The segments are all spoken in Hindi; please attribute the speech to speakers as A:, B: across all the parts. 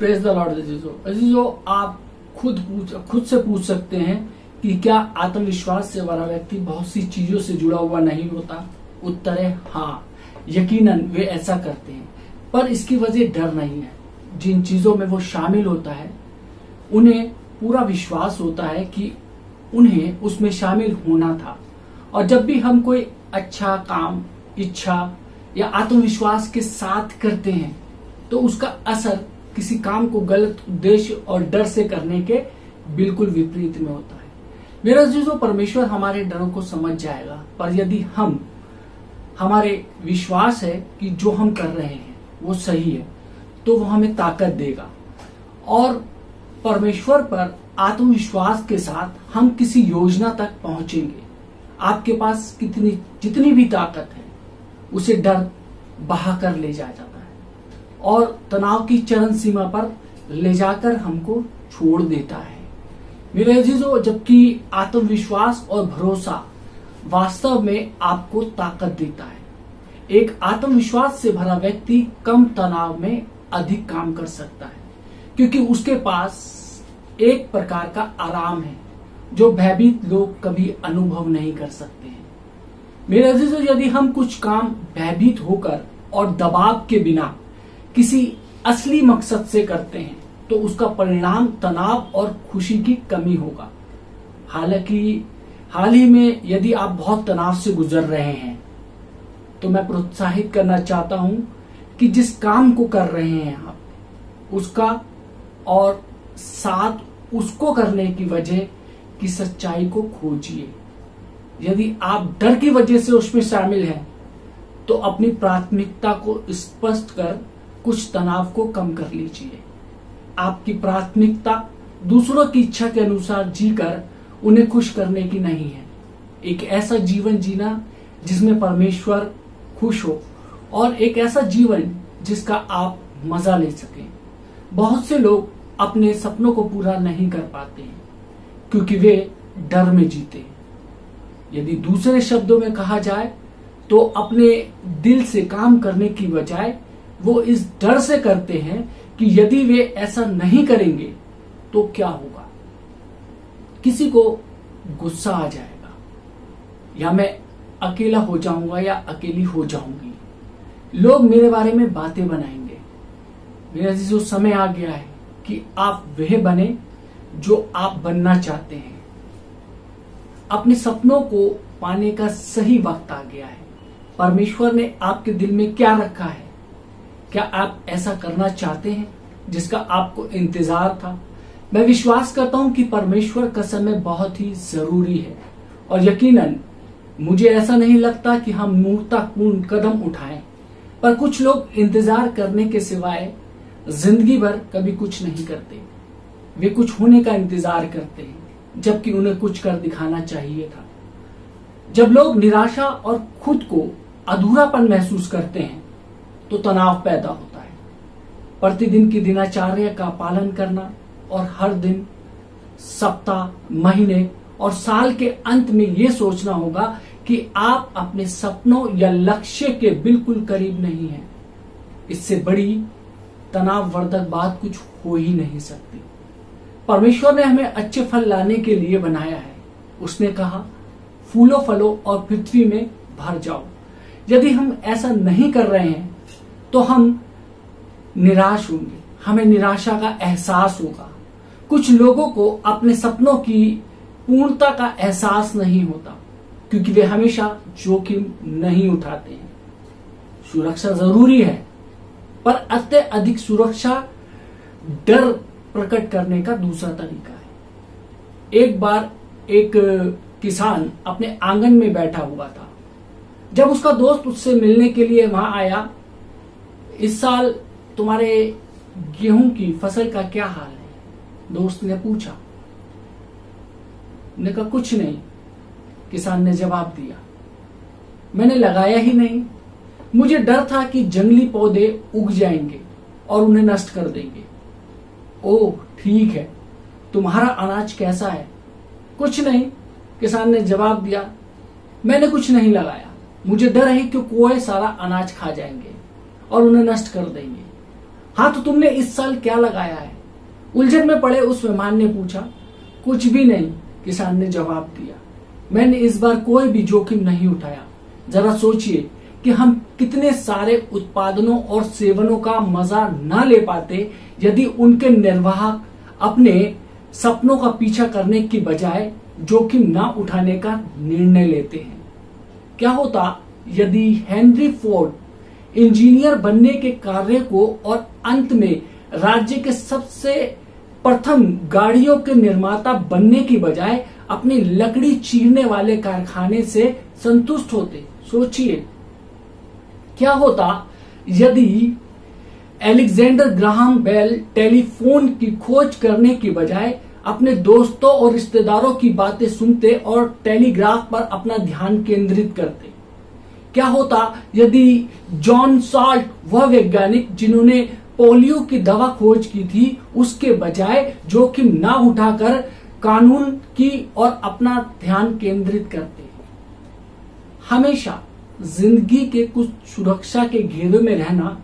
A: प्रेज द लॉर्ड अजीजों, आप खुद से पूछ सकते हैं कि क्या आत्मविश्वास से भरा व्यक्ति बहुत सी चीजों से जुड़ा हुआ नहीं होता? उत्तर है हाँ, यकीनन वे ऐसा करते हैं, पर इसकी वजह डर नहीं है। जिन चीजों में वो शामिल होता है उन्हें पूरा विश्वास होता है कि उन्हें उसमें शामिल होना था। और जब भी हम कोई अच्छा काम इच्छा या आत्मविश्वास के साथ करते हैं तो उसका असर किसी काम को गलत उद्देश्य और डर से करने के बिल्कुल विपरीत में होता है। मेरा अजीजों, परमेश्वर हमारे डरों को समझ जाएगा, पर यदि हमारे विश्वास है कि जो हम कर रहे हैं वो सही है तो वो हमें ताकत देगा। और परमेश्वर पर आत्मविश्वास के साथ हम किसी योजना तक पहुंचेंगे। आपके पास जितनी भी ताकत है उसे डर बहा कर ले जाता है और तनाव की चरम सीमा पर ले जाकर हमको छोड़ देता है। मेरे अजीजों, जबकि आत्मविश्वास और भरोसा वास्तव में आपको ताकत देता है। एक आत्मविश्वास से भरा व्यक्ति कम तनाव में अधिक काम कर सकता है, क्योंकि उसके पास एक प्रकार का आराम है जो भयभीत लोग कभी अनुभव नहीं कर सकते हैं। मेरे अजीजों, यदि हम कुछ काम भयभीत होकर और दबाव के बिना किसी असली मकसद से करते हैं तो उसका परिणाम तनाव और खुशी की कमी होगा। हालांकि हाल ही में यदि आप बहुत तनाव से गुजर रहे हैं तो मैं प्रोत्साहित करना चाहता हूं कि जिस काम को कर रहे हैं आप उसका और साथ उसको करने की वजह की सच्चाई को खोजिए। यदि आप डर की वजह से उसमें शामिल हैं तो अपनी प्राथमिकता को स्पष्ट कर कुछ तनाव को कम कर लीजिए। आपकी प्राथमिकता दूसरों की इच्छा के अनुसार जीकर उन्हें खुश करने की नहीं है। एक ऐसा जीवन जीना जिसमें परमेश्वर खुश हो और एक ऐसा जीवन जिसका आप मजा ले सकें। बहुत से लोग अपने सपनों को पूरा नहीं कर पाते हैं क्योंकि वे डर में जीते हैं। यदि दूसरे शब्दों में कहा जाए तो अपने दिल से काम करने की बजाय वो इस डर से करते हैं कि यदि वे ऐसा नहीं करेंगे तो क्या होगा। किसी को गुस्सा आ जाएगा, या मैं अकेला हो जाऊंगा या अकेली हो जाऊंगी, लोग मेरे बारे में बातें बनाएंगे। मेरा जो समय आ गया है कि आप वह बने जो आप बनना चाहते हैं। अपने सपनों को पाने का सही वक्त आ गया है। परमेश्वर ने आपके दिल में क्या रखा है? क्या आप ऐसा करना चाहते हैं जिसका आपको इंतजार था? मैं विश्वास करता हूं कि परमेश्वर का समय बहुत ही जरूरी है और यकीनन मुझे ऐसा नहीं लगता कि हम मूर्खतापूर्ण कदम उठाएं, पर कुछ लोग इंतजार करने के सिवाय जिंदगी भर कभी कुछ नहीं करते। वे कुछ होने का इंतजार करते हैं जबकि उन्हें कुछ कर दिखाना चाहिए था। जब लोग निराशा और खुद को अधूरापन महसूस करते हैं तो तनाव पैदा होता है। प्रतिदिन की दिनचर्या का पालन करना और हर दिन, सप्ताह, महीने और साल के अंत में ये सोचना होगा कि आप अपने सपनों या लक्ष्य के बिल्कुल करीब नहीं हैं। इससे बड़ी तनाववर्धक बात कुछ हो ही नहीं सकती। परमेश्वर ने हमें अच्छे फल लाने के लिए बनाया है। उसने कहा, फूलों फलों और पृथ्वी में भर जाओ। यदि हम ऐसा नहीं कर रहे हैं तो हम निराश होंगे, हमें निराशा का एहसास होगा। कुछ लोगों को अपने सपनों की पूर्णता का एहसास नहीं होता क्योंकि वे हमेशा जोखिम नहीं उठाते हैं। सुरक्षा जरूरी है, पर अत्यधिक सुरक्षा डर प्रकट करने का दूसरा तरीका है। एक बार एक किसान अपने आंगन में बैठा हुआ था। जब उसका दोस्त उससे मिलने के लिए वहां आया, इस साल तुम्हारे गेहूं की फसल का क्या हाल है? दोस्त ने पूछा। ने कहा, कुछ नहीं। किसान ने जवाब दिया, मैंने लगाया ही नहीं। मुझे डर था कि जंगली पौधे उग जाएंगे और उन्हें नष्ट कर देंगे। ओह ठीक है, तुम्हारा अनाज कैसा है? कुछ नहीं, किसान ने जवाब दिया, मैंने कुछ नहीं लगाया। मुझे डर है कि कोई सारा अनाज खा जाएंगे और उन्हें नष्ट कर देंगे। हाँ तो तुमने इस साल क्या लगाया है? उलझन में पड़े उस मेहमान ने पूछा। कुछ भी नहीं, किसान ने जवाब दिया। मैंने इस बार कोई भी जोखिम नहीं उठाया। जरा सोचिए कि हम कितने सारे उत्पादनों और सेवनों का मजा न ले पाते यदि उनके निर्वाहक अपने सपनों का पीछा करने की बजाय जोखिम न उठाने का निर्णय लेते हैं। क्या होता यदि हेनरी फोर्ड इंजीनियर बनने के कार्य को और अंत में राज्य के सबसे प्रथम गाड़ियों के निर्माता बनने की बजाय अपनी लकड़ी चीरने वाले कारखाने से संतुष्ट होते? सोचिए क्या होता यदि अलेक्जेंडर ग्राहम बेल टेलीफोन की खोज करने की बजाय अपने दोस्तों और रिश्तेदारों की बातें सुनते और टेलीग्राफ पर अपना ध्यान केंद्रित करते? क्या होता यदि जॉन साल्ट, वह वैज्ञानिक जिन्होंने पोलियो की दवा खोज की थी, उसके बजाय जोखिम ना उठाकर कानून की और अपना ध्यान केंद्रित करते? हमेशा जिंदगी के कुछ सुरक्षा के घेरे में रहना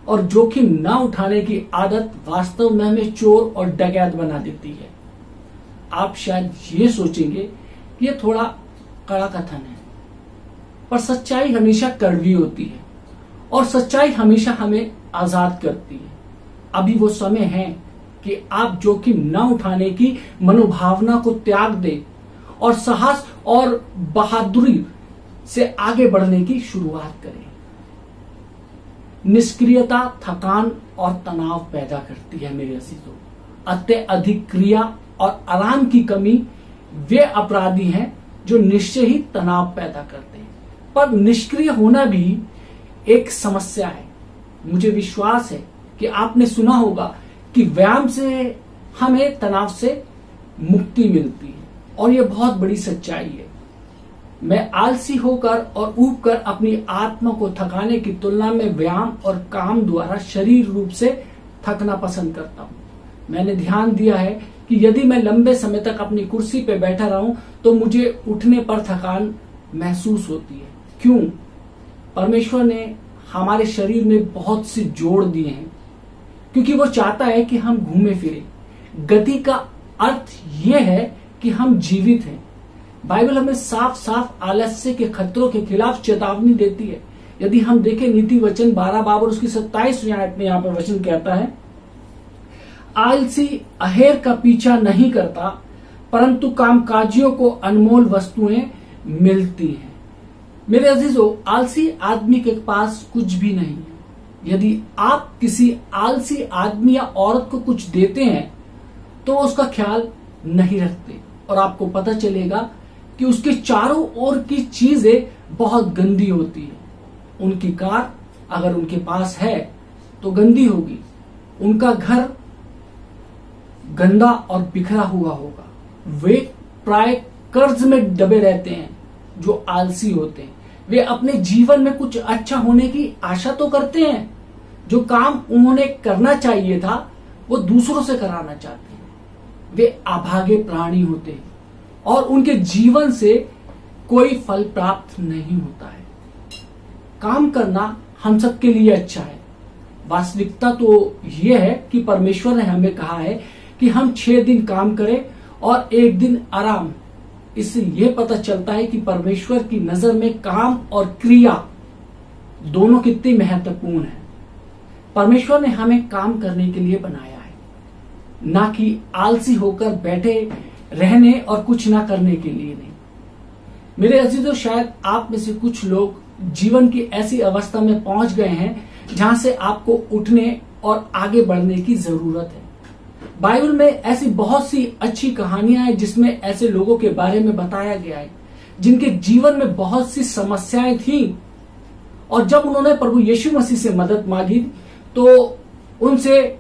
A: और जोखिम ना उठाने की आदत वास्तव में हमें चोर और डकैत बना देती है। आप शायद ये सोचेंगे कि ये थोड़ा कड़ा कथन है, पर सच्चाई हमेशा कड़वी होती है और सच्चाई हमेशा हमें आजाद करती है। अभी वो समय है कि आप जोखिम न उठाने की मनोभावना को त्याग दें और साहस और बहादुरी से आगे बढ़ने की शुरुआत करें। निष्क्रियता थकान और तनाव पैदा करती है मेरे अजीजों। अत्यधिक क्रिया और आराम की कमी वे अपराधी हैं जो निश्चय ही तनाव पैदा करते हैं। पर निष्क्रिय होना भी एक समस्या है। मुझे विश्वास है कि आपने सुना होगा कि व्यायाम से हमें तनाव से मुक्ति मिलती है और यह बहुत बड़ी सच्चाई है। मैं आलसी होकर और ऊब कर अपनी आत्मा को थकाने की तुलना में व्यायाम और काम द्वारा शरीर रूप से थकना पसंद करता हूं। मैंने ध्यान दिया है कि यदि मैं लंबे समय तक अपनी कुर्सी पर बैठा रहूं तो मुझे उठने पर थकान महसूस होती है। क्यों? परमेश्वर ने हमारे शरीर में बहुत से जोड़ दिए हैं क्योंकि वो चाहता है कि हम घूमे फिरे। गति का अर्थ यह है कि हम जीवित हैं। बाइबल हमें साफ साफ आलस्य के खतरों के खिलाफ चेतावनी देती है। यदि हम देखें नीति वचन 12 बाब और उसकी 27वीं आयत में यहाँ पर वचन कहता है, आलसी अहेर का पीछा नहीं करता परंतु कामकाजियों को अनमोल वस्तुएं मिलती हैं। मेरे अजीजों, आलसी आदमी के पास कुछ भी नहीं है। यदि आप किसी आलसी आदमी या औरत को कुछ देते हैं तो उसका ख्याल नहीं रखते और आपको पता चलेगा कि उसके चारों ओर की चीजें बहुत गंदी होती है। उनकी कार अगर उनके पास है तो गंदी होगी, उनका घर गंदा और बिखरा हुआ होगा। वे प्राय कर्ज में दबे रहते हैं। जो आलसी होते हैं वे अपने जीवन में कुछ अच्छा होने की आशा तो करते हैं। जो काम उन्होंने करना चाहिए था वो दूसरों से कराना चाहते हैं। वे अभागे प्राणी होते हैं और उनके जीवन से कोई फल प्राप्त नहीं होता है। काम करना हम सबके लिए अच्छा है। वास्तविकता तो यह है कि परमेश्वर ने हमें कहा है कि हम 6 दिन काम करें और 1 दिन आराम। इससे यह पता चलता है कि परमेश्वर की नजर में काम और क्रिया दोनों कितनी महत्वपूर्ण है। परमेश्वर ने हमें काम करने के लिए बनाया है, ना कि आलसी होकर बैठे रहने और कुछ ना करने के लिए नहीं। मेरे अजीजों, शायद आप में से कुछ लोग जीवन की ऐसी अवस्था में पहुंच गए हैं जहां से आपको उठने और आगे बढ़ने की जरूरत है। बाइबल में ऐसी बहुत सी अच्छी कहानियां हैं जिसमें ऐसे लोगों के बारे में बताया गया है जिनके जीवन में बहुत सी समस्याएं थी और जब उन्होंने प्रभु यीशु मसीह से मदद मांगी तो उनसे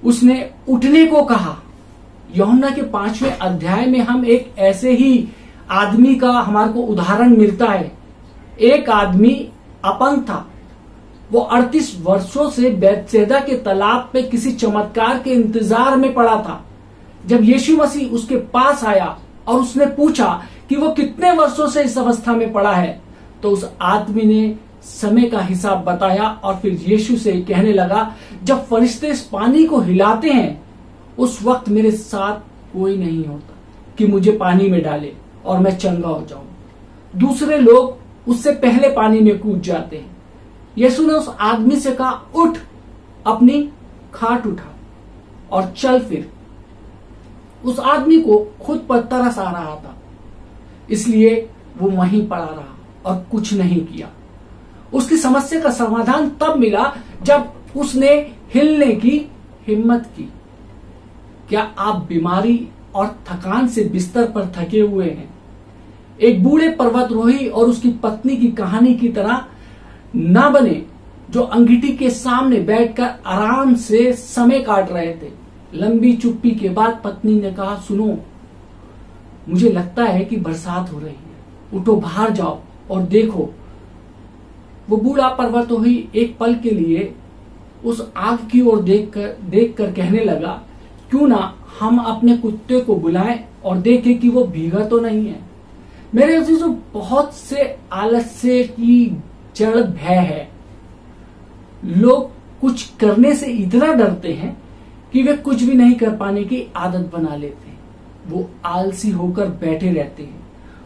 A: उसने उठने को कहा। यूहन्ना के 5वें अध्याय में हम एक ऐसे ही आदमी का हमारे को उदाहरण मिलता है। एक आदमी अपंग था। वो 38 वर्षों से बैतसैदा के तालाब पे किसी चमत्कार के इंतजार में पड़ा था। जब यीशु मसीह उसके पास आया और उसने पूछा कि वो कितने वर्षों से इस अवस्था में पड़ा है, तो उस आदमी ने समय का हिसाब बताया और फिर यीशु से कहने लगा, जब फरिश्ते इस पानी को हिलाते हैं उस वक्त मेरे साथ कोई नहीं होता कि मुझे पानी में डाले और मैं चंगा हो जाऊं। दूसरे लोग उससे पहले पानी में कूद जाते हैं। यीशु ने उस आदमी से कहा, उठ, अपनी खाट उठा और चल फिर। उस आदमी को खुद पर तरस आ रहा था, इसलिए वो वहीं पड़ा रहा और कुछ नहीं किया। उसकी समस्या का समाधान तब मिला जब उसने हिलने की हिम्मत की। क्या आप बीमारी और थकान से बिस्तर पर थके हुए हैं? एक बूढ़े पर्वतारोही और उसकी पत्नी की कहानी की तरह ना बने, जो अंगीठी के सामने बैठकर आराम से समय काट रहे थे। लंबी चुप्पी के बाद पत्नी ने कहा, सुनो, मुझे लगता है कि बरसात हो रही है, उठो बाहर जाओ और देखो। वो बूढ़ा पर्वतारोही एक पल के लिए उस आग की ओर देखकर कहने लगा, क्यों ना हम अपने कुत्ते को बुलाएं और देखें कि वो भीगा तो नहीं है। मेरे अजीजों, बहुत से आलस्य की जड़ भय है। लोग कुछ करने से इतना डरते हैं कि वे कुछ भी नहीं कर पाने की आदत बना लेते हैं। वो आलसी होकर बैठे रहते हैं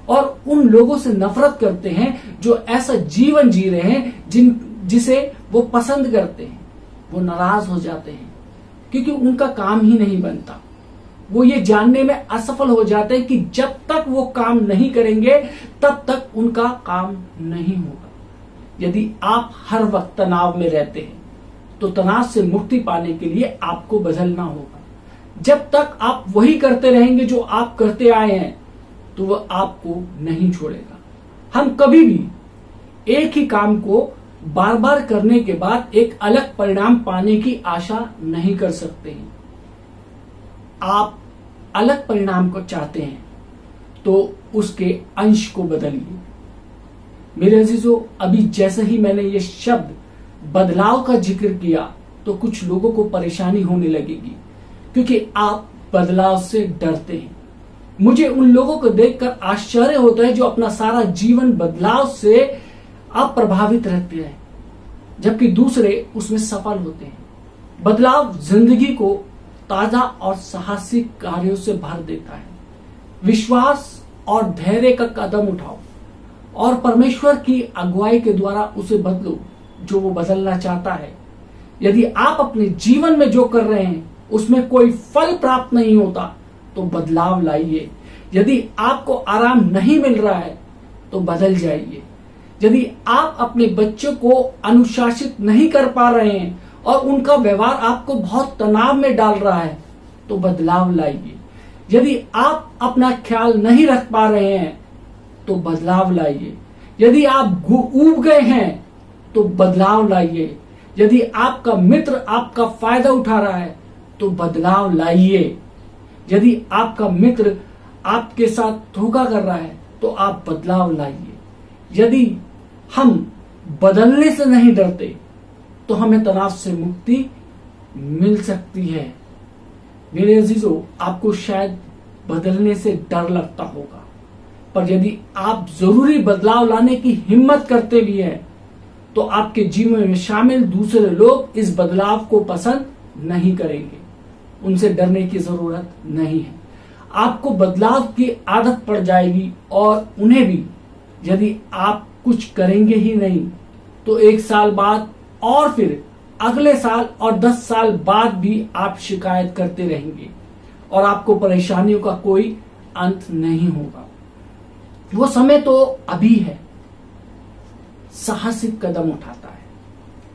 A: और उन लोगों से नफरत करते हैं जो ऐसा जीवन जी रहे हैं जिसे वो पसंद करते हैं। वो नाराज हो जाते हैं क्योंकि उनका काम ही नहीं बनता। वो ये जानने में असफल हो जाते हैं कि जब तक वो काम नहीं करेंगे तब तक उनका काम नहीं होगा। यदि आप हर वक्त तनाव में रहते हैं तो तनाव से मुक्ति पाने के लिए आपको बदलना होगा। जब तक आप वही करते रहेंगे जो आप करते आए हैं तो वह आपको नहीं छोड़ेगा। हम कभी भी एक ही काम को बार बार करने के बाद एक अलग परिणाम पाने की आशा नहीं कर सकते हैं। आप अलग परिणाम को चाहते हैं तो उसके अंश को बदलिए। मेरे अजीजों, अभी जैसे ही मैंने ये शब्द बदलाव का जिक्र किया तो कुछ लोगों को परेशानी होने लगेगी क्योंकि आप बदलाव से डरते हैं। मुझे उन लोगों को देखकर आश्चर्य होता है जो अपना सारा जीवन बदलाव से अप्रभावित रहते हैं, जबकि दूसरे उसमें सफल होते हैं। बदलाव जिंदगी को ताजा और साहसिक कार्यों से भर देता है। विश्वास और धैर्य का कदम उठाओ और परमेश्वर की अगुवाई के द्वारा उसे बदलो जो वो बदलना चाहता है। यदि आप अपने जीवन में जो कर रहे हैं उसमें कोई फल प्राप्त नहीं होता तो बदलाव लाइए। यदि आपको आराम नहीं मिल रहा है तो बदल जाइए। यदि आप अपने बच्चों को अनुशासित नहीं कर पा रहे हैं और उनका व्यवहार आपको बहुत तनाव में डाल रहा है तो बदलाव लाइए। यदि आप अपना ख्याल नहीं रख पा रहे हैं तो बदलाव लाइए। यदि आप ऊब गए हैं तो बदलाव लाइए। यदि आपका मित्र आपका फायदा उठा रहा है तो बदलाव लाइए। यदि आपका मित्र आपके साथ धोखा कर रहा है तो आप बदलाव लाइए। यदि हम बदलने से नहीं डरते तो हमें तनाव से मुक्ति मिल सकती है। मेरे अजीजों, आपको शायद बदलने से डर लगता होगा, पर यदि आप जरूरी बदलाव लाने की हिम्मत करते भी हैं तो आपके जीवन में शामिल दूसरे लोग इस बदलाव को पसंद नहीं करेंगे। उनसे डरने की जरूरत नहीं है। आपको बदलाव की आदत पड़ जाएगी और उन्हें भी। यदि आप कुछ करेंगे ही नहीं तो 1 साल बाद और फिर अगले साल और 10 साल बाद भी आप शिकायत करते रहेंगे और आपको परेशानियों का कोई अंत नहीं होगा। वो समय तो अभी है। साहसिक कदम उठाता है,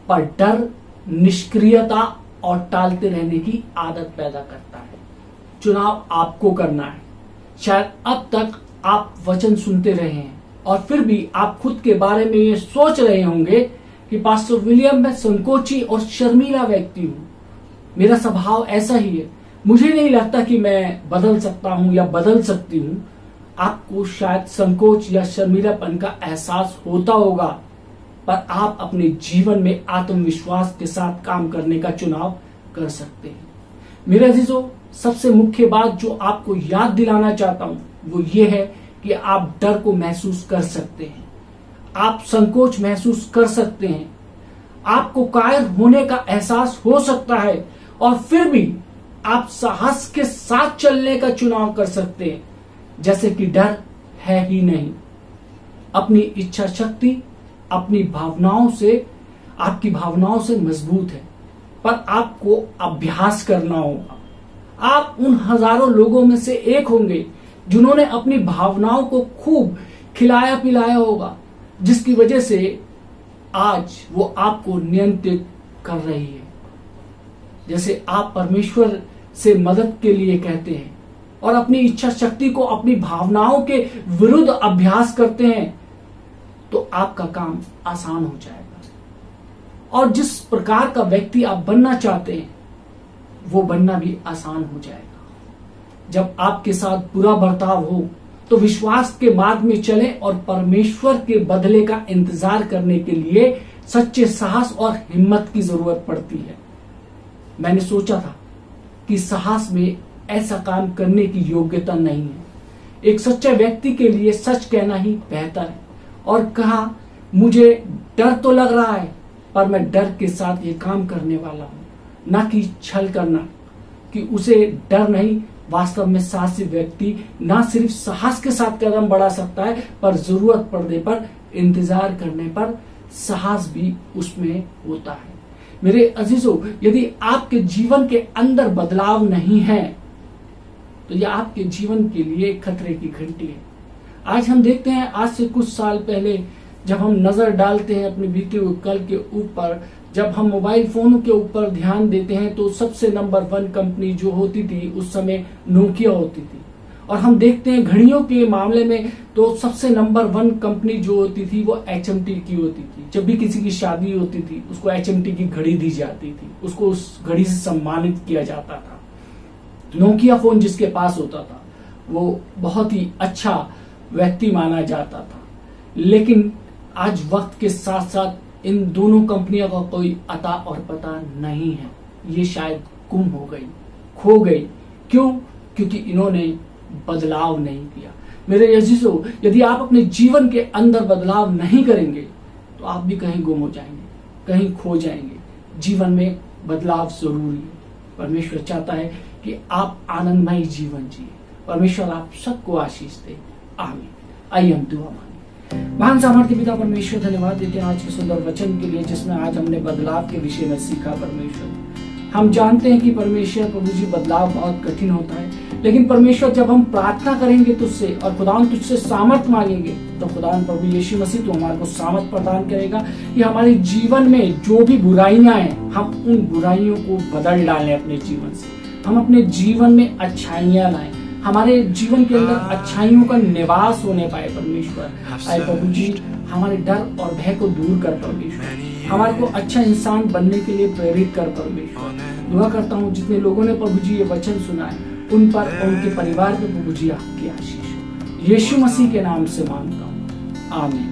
A: पर डर निष्क्रियता और टालते रहने की आदत पैदा करता है। चुनाव आपको करना है। शायद अब तक आप वचन सुनते रहे हैं और फिर भी आप खुद के बारे में ये सोच रहे होंगे कि पास्टर विलियम, मैं संकोची और शर्मीला व्यक्ति हूं, मेरा स्वभाव ऐसा ही है, मुझे नहीं लगता कि मैं बदल सकता हूं या बदल सकती हूं। आपको शायद संकोच या शर्मीलापन का एहसास होता होगा, पर आप अपने जीवन में आत्मविश्वास के साथ काम करने का चुनाव कर सकते हैं। मेरे अजीजों, सबसे मुख्य बात जो आपको याद दिलाना चाहता हूं वो ये है कि आप डर को महसूस कर सकते हैं। आप संकोच महसूस कर सकते हैं, आपको कायर होने का एहसास हो सकता है, और फिर भी आप साहस के साथ चलने का चुनाव कर सकते हैं, जैसे कि डर है ही नहीं। अपनी इच्छा शक्ति अपनी भावनाओं से, आपकी भावनाओं से मजबूत है, पर आपको अभ्यास करना होगा। आप उन हजारों लोगों में से एक होंगे जिन्होंने अपनी भावनाओं को खूब खिलाया पिलाया होगा, जिसकी वजह से आज वो आपको नियंत्रित कर रही है। जैसे आप परमेश्वर से मदद के लिए कहते हैं और अपनी इच्छा शक्ति को अपनी भावनाओं के विरुद्ध अभ्यास करते हैं, तो आपका काम आसान हो जाएगा। और जिस प्रकार का व्यक्ति आप बनना चाहते हैं, वो बनना भी आसान हो जाएगा। जब आपके साथ बुरा बर्ताव हो, तो विश्वास के मार्ग में चलें और परमेश्वर के बदले का इंतजार करने के लिए सच्चे साहस और हिम्मत की जरूरत पड़ती है। मैंने सोचा था कि साहस में ऐसा काम करने की योग्यता नहीं है। एक सच्चे व्यक्ति के लिए सच कहना ही बेहतर है, और कहा, मुझे डर तो लग रहा है, पर मैं डर के साथ ये काम करने वाला हूं। ना कि छल करना कि उसे डर नहीं। वास्तव में साहसी व्यक्ति ना सिर्फ साहस के साथ कदम बढ़ा सकता है, पर जरूरत पड़ने पर, इंतजार करने पर साहस भी उसमें होता है। मेरे अजीजों, यदि आपके जीवन के अंदर बदलाव नहीं है, तो यह आपके जीवन के लिए खतरे की घंटी है। आज हम देखते हैं, आज से कुछ साल पहले जब हम नजर डालते हैं अपने बीते हुए कल के ऊपर, जब हम मोबाइल फोन के ऊपर ध्यान देते हैं, तो सबसे नंबर 1 कंपनी जो होती थी उस समय नोकिया होती थी। और हम देखते हैं घड़ियों के मामले में तो सबसे नंबर 1 कंपनी जो होती थी वो HMT की होती थी। जब भी किसी की शादी होती थी, उसको HMT की घड़ी दी जाती थी, उसको उस घड़ी से सम्मानित किया जाता था। नोकिया फोन जिसके पास होता था वो बहुत ही अच्छा व्यक्ति माना जाता था। लेकिन आज वक्त के साथ साथ इन दोनों कंपनियों का कोई अता और पता नहीं है। ये शायद गुम हो गई, खो गई। क्यों? क्योंकि इन्होंने बदलाव नहीं किया। मेरे अजीजों, यदि आप अपने जीवन के अंदर बदलाव नहीं करेंगे, तो आप भी कहीं गुम हो जाएंगे, कहीं खो जाएंगे। जीवन में बदलाव जरूरी है। परमेश्वर चाहता है कि आप आनंदमय जीवन जिए। परमेश्वर आप सबको आशीष दे। आमीन। आइए हम दुआ मांगे। महान सामर्थ्य पिता परमेश्वर, धन्यवाद देते हैं आज के सुंदर वचन के लिए, जिसमें आज हमने बदलाव के विषय में सीखा। परमेश्वर, हम जानते हैं कि परमेश्वर प्रभु जी बदलाव बहुत कठिन होता है, लेकिन परमेश्वर जब हम प्रार्थना करेंगे तुझसे और खुदावन तुझसे सामर्थ्य मांगेंगे, तो खुदावन प्रभु यीशु मसीह तो हमारे को सामर्थ्य प्रदान करेगा कि हमारे जीवन में जो भी बुराइयां हैं, हम उन बुराइयों को बदल डालें अपने जीवन से। हम अपने जीवन में अच्छाइयां लाएं, हमारे जीवन के अंदर अच्छाइयों का निवास होने पाए। परमेश्वर आए प्रभु जी, हमारे डर और भय को दूर कर। परमेश्वर हमारे को अच्छा इंसान बनने के लिए प्रेरित कर। परमेश्वर दुआ करता हूँ जितने लोगों ने प्रभु जी ये वचन सुना है, उन पर और उनके परिवार पे प्रभु जी आपकी आशीष हो। यीशु मसीह के नाम से मांगता हूँ, आमीन।